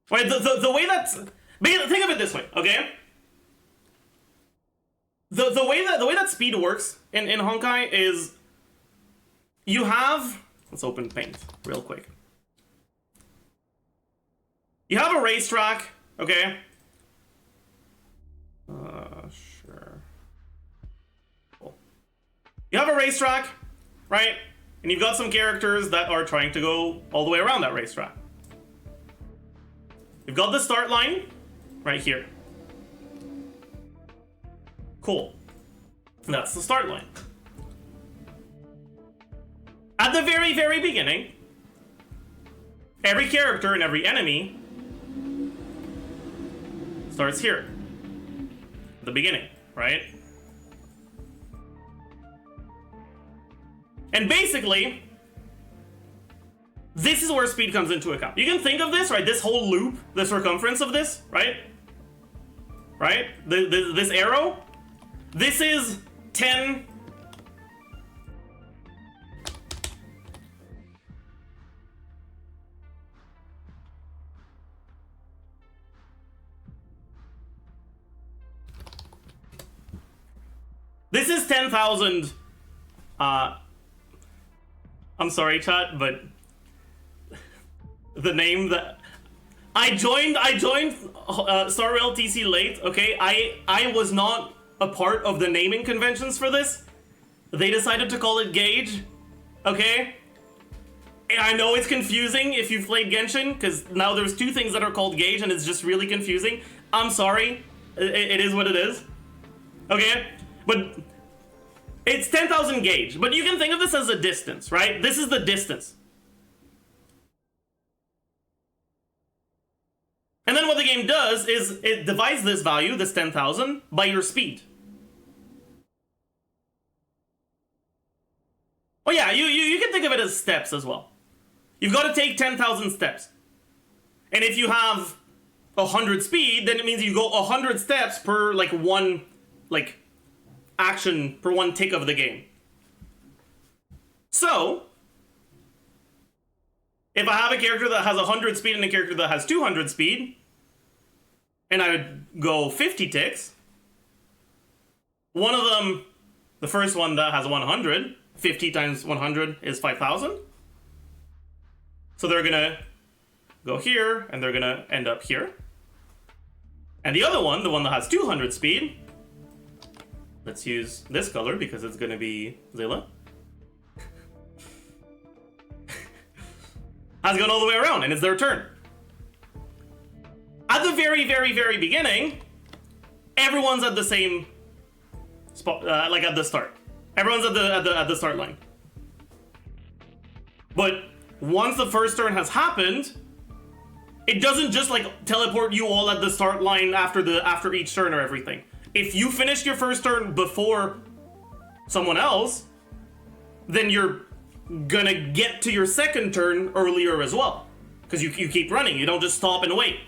Right? The way that's... Think of it this way, okay? The way that speed works in Honkai is you have... Let's open Paint real quick. You have a racetrack, okay? Sure. Cool. You have a racetrack, right? And you've got some characters that are trying to go all the way around that racetrack. You've got the start line right here. Cool. That's the start line. At the very, very beginning, every character and every enemy starts here. At the beginning, right? And basically, this is where speed comes into account. You can think of this, right? This whole loop, the circumference of this, right? Right? This arrow. This is 10. This is 10,000. I'm sorry, chat, but the name that I joined Star Rail TC late. Okay, I was not a part of the naming conventions for this. They decided to call it Gauge. Okay, and I know it's confusing if you've played Genshin, because now there's two things that are called Gauge, and it's just really confusing. I'm sorry. It is what it is. Okay, but it's 10,000 gauge. But you can think of this as a distance, right? This is the distance. And then what the game does is it divides this value, this 10,000, by your speed. Oh yeah, you can think of it as steps as well. You've got to take 10,000 steps. And if you have 100 speed, then it means you go 100 steps per one action, per one tick of the game. So if I have a character that has 100 speed and a character that has 200 speed, and I would go 50 ticks, one of them, the first one that has 100, 50 times 100 is 5,000. So they're gonna go here, and they're gonna end up here. And the other one, the one that has 200 speed, let's use this color because it's gonna be Zilla, has gone all the way around, and it's their turn. At the very, very, very beginning, everyone's at the same spot, like at the start. Everyone's at the start line. But once the first turn has happened, it doesn't just teleport you all at the start line after each turn or everything. If you finished your first turn before someone else, then you're gonna get to your second turn earlier as well, because you keep running. You don't just stop and wait.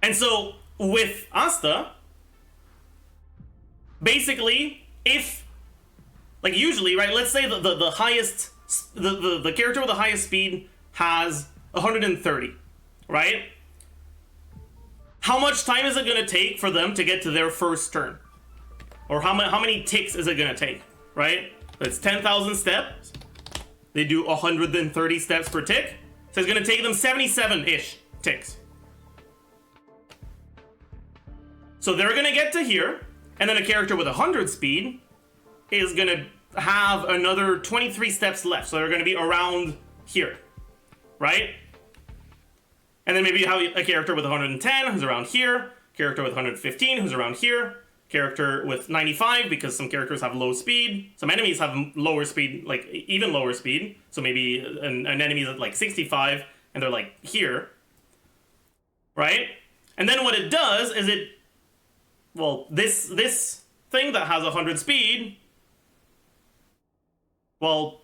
And so with Asta, basically, if usually, right, let's say the highest, the character with the highest speed has 130, right? How much time is it going to take for them to get to their first turn? Or how many ticks is it going to take, right? It's 10,000 steps. They do 130 steps per tick. So it's going to take them 77-ish ticks. So they're going to get to here, and then a character with 100 speed is going to have another 23 steps left. So they're going to be around here, right? And then maybe you have a character with 110 who's around here, character with 115 who's around here, character with 95 because some characters have low speed, some enemies have lower speed, even lower speed. So maybe an enemy's at 65 and they're here, right? And then what it does is this thing that has 100 speed, well,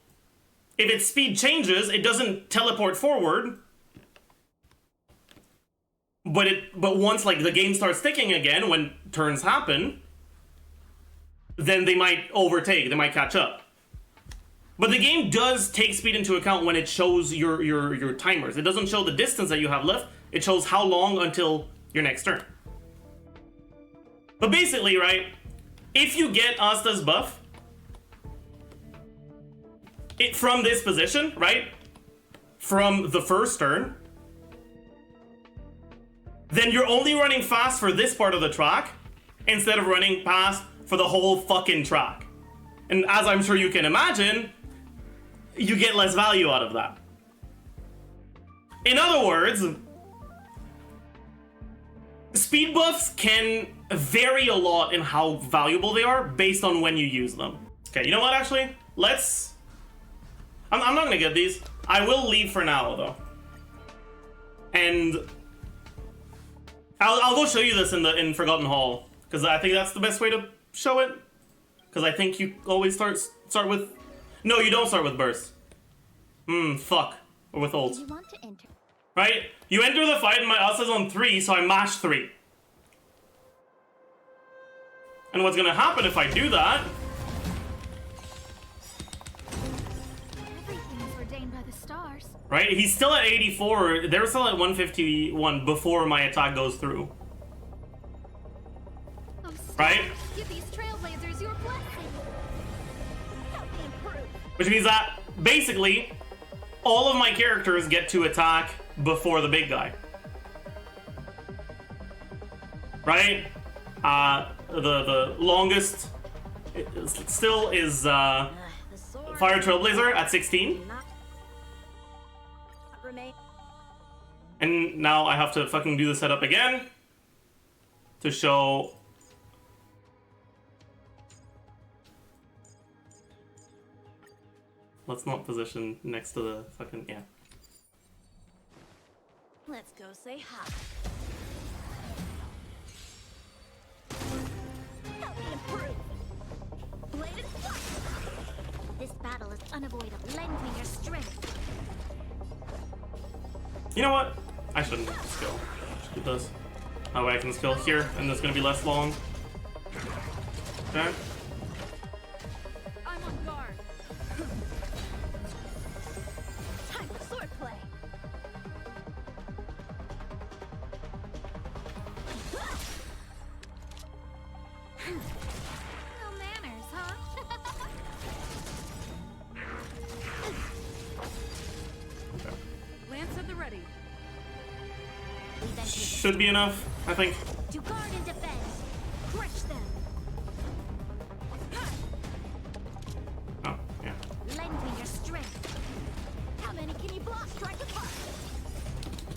if its speed changes, it doesn't teleport forward. But once the game starts ticking again, when turns happen, then they might overtake, they might catch up. But the game does take speed into account when it shows your timers. It doesn't show the distance that you have left. It shows how long until your next turn. But basically, right, if you get Asta's buff from this position, right, from the first turn, then you're only running fast for this part of the track instead of running fast for the whole fucking track. And as I'm sure you can imagine, you get less value out of that. In other words, speed buffs can vary a lot in how valuable they are based on when you use them. Okay, you know what, actually? Let's... I'm not gonna get these. I will leave for now, though. And I'll go show you this in Forgotten Hall, because I think that's the best way to show it. Because I think you always start with... No, you don't start with burst. Fuck. Or with ult. Right? You enter the fight and my Asta's on 3, so I mash 3. And what's gonna happen if I do that... Everything's ordained by the stars. Right? He's still at 84. They're still at 151 before my attack goes through. Oh, right? Give these trailblazers your blessing. Help me improve. Which means that, basically, all of my characters get to attack before the big guy. Right? The longest still is Fire Trailblazer at 16. And now I have to fucking do the setup again to show... Let's not position next to the fucking... yeah. Let's go say hi. Help me improve. Bladed fire. This battle is unavoidable. Lend me your strength. You know what? I shouldn't skill. Just do this. That way I can skill here, and it's gonna be less long. Okay. I'm on guard. Time for swordplay. No manners, huh? Okay. Lance at the ready. Should be enough, I think. To guard and defend. Crush them. Oh, yeah. Lend me your strength. How many can you block? Strike apart.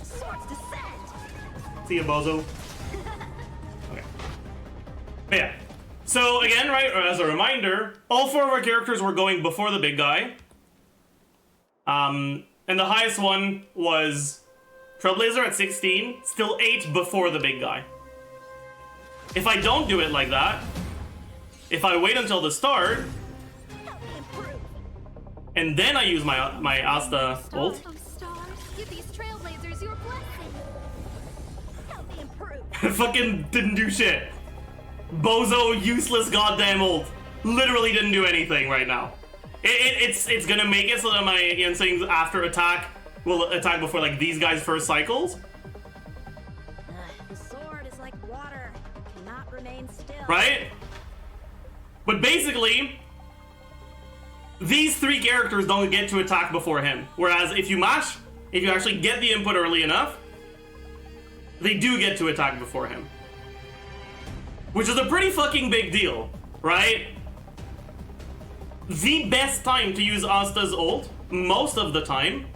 Swords descend. See ya, bozo. Okay. But yeah. So again, right, as a reminder, all 4 of our characters were going before the big guy. And the highest one was Trailblazer at 16, still 8 before the big guy. If I don't do it like that, if I wait until the start, and then I use my Asta ult, Oh, stars, give these trailblazers your blessing. Help me improve. fucking didn't do shit. Bozo, useless goddamn ult. Literally didn't do anything right now. It's gonna make it so that my Yensings after attack will attack before like these guys' first cycles. The sword is like water, cannot remain still. Right? But basically, these 3 characters don't get to attack before him. Whereas if you mash, if you actually get the input early enough, they do get to attack before him. Which is a pretty fucking big deal, right? The best time to use Asta's ult, most of the time,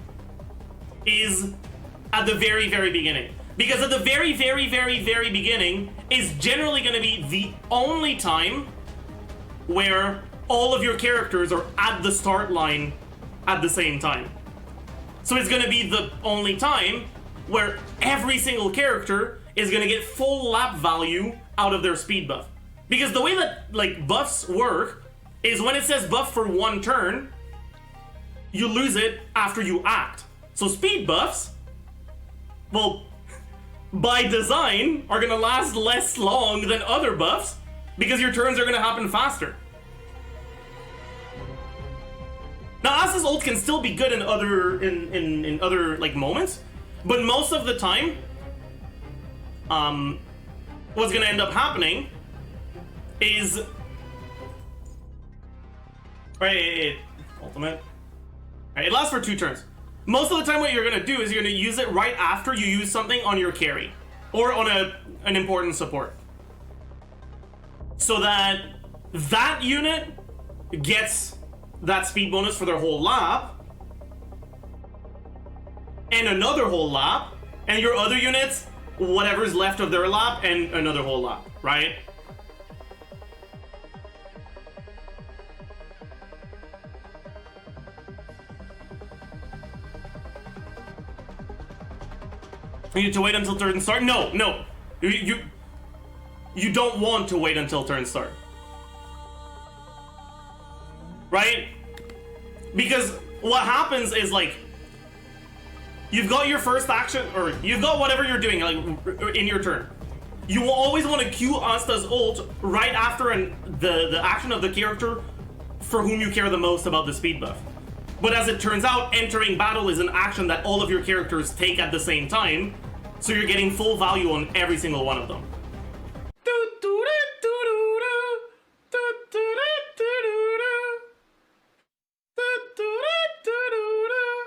is at the very, very beginning. Because at the very, very, very, very beginning is generally going to be the only time where all of your characters are at the start line at the same time. So it's going to be the only time where every single character is going to get full lap value out of their speed buff. Because the way that like buffs work is when it says buff for 1 turn, you lose it after you act. So speed buffs, well, by design, are gonna last less long than other buffs because your turns are gonna happen faster. Now, Asta's ult can still be good in other like moments, but most of the time, what's gonna end up happening is ultimate. Right, it lasts for 2 turns. Most of the time, what you're gonna do is you're gonna use it right after you use something on your carry or on an important support, so that that unit gets that speed bonus for their whole lap, and another whole lap, and your other units, whatever's left of their lap, and another whole lap, right? You need to wait until turn start? No. You don't want to wait until turn start. Right? Because what happens is, like, you've got your first action, or you've got whatever you're doing, like, in your turn. You will always want to cue Asta's ult right after the action of the character for whom you care the most about the speed buff. But as it turns out, entering battle is an action that all of your characters take at the same time, so you're getting full value on every single one of them.